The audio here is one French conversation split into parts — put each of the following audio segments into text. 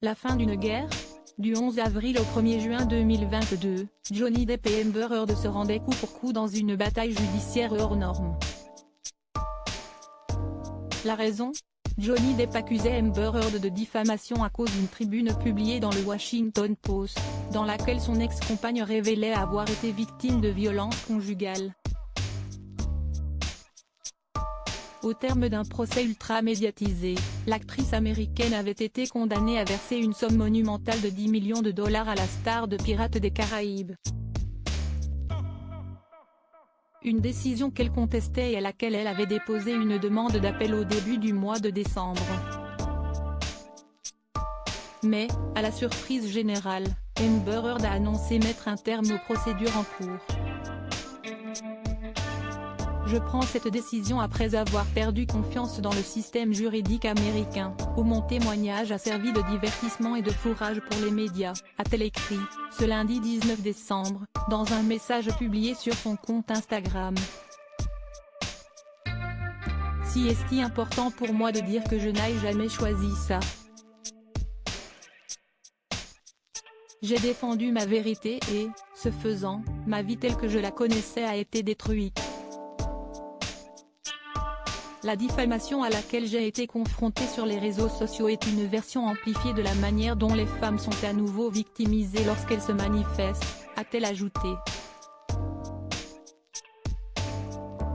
La fin d'une guerre? Du 11 avril au 1er juin 2022, Johnny Depp et Amber Heard se rendaient coup pour coup dans une bataille judiciaire hors norme. La raison? Johnny Depp accusait Amber Heard de diffamation à cause d'une tribune publiée dans le Washington Post, dans laquelle son ex-compagne révélait avoir été victime de violences conjugales. Au terme d'un procès ultra médiatisé, l'actrice américaine avait été condamnée à verser une somme monumentale de 10 millions de dollars à la star de Pirates des Caraïbes. Une décision qu'elle contestait et à laquelle elle avait déposé une demande d'appel au début du mois de décembre. Mais, à la surprise générale, Amber Heard a annoncé mettre un terme aux procédures en cours. Je prends cette décision après avoir perdu confiance dans le système juridique américain, où mon témoignage a servi de divertissement et de fourrage pour les médias, a-t-elle écrit, ce lundi 19 décembre, dans un message publié sur son compte Instagram. Si est-il important pour moi de dire que je n'ai jamais choisi ça. J'ai défendu ma vérité et, ce faisant, ma vie telle que je la connaissais a été détruite. La diffamation à laquelle j'ai été confrontée sur les réseaux sociaux est une version amplifiée de la manière dont les femmes sont à nouveau victimisées lorsqu'elles se manifestent, a-t-elle ajouté.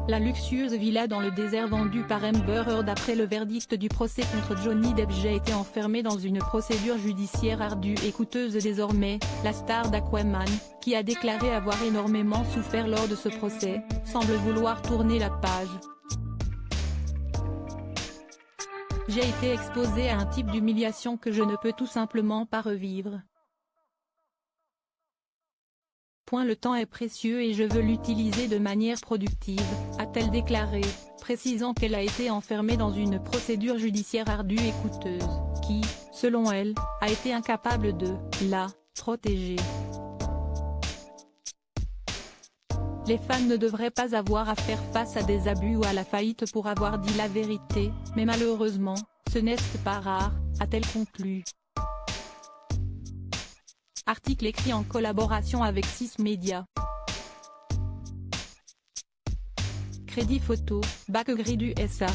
La luxueuse villa dans le désert vendue par Amber Heard après le verdict du procès contre Johnny Depp. J'ai été enfermée dans une procédure judiciaire ardue et coûteuse désormais, la star d'Aquaman, qui a déclaré avoir énormément souffert lors de ce procès, semble vouloir tourner la page. J'ai été exposée à un type d'humiliation que je ne peux tout simplement pas revivre. Le temps est précieux et je veux l'utiliser de manière productive, a-t-elle déclaré, précisant qu'elle a été enfermée dans une procédure judiciaire ardue et coûteuse, qui, selon elle, a été incapable de la protéger. Les femmes ne devraient pas avoir à faire face à des abus ou à la faillite pour avoir dit la vérité, mais malheureusement, ce n'est pas rare, a-t-elle conclu. Article écrit en collaboration avec 6 médias. Crédit photo, Backgrid USA.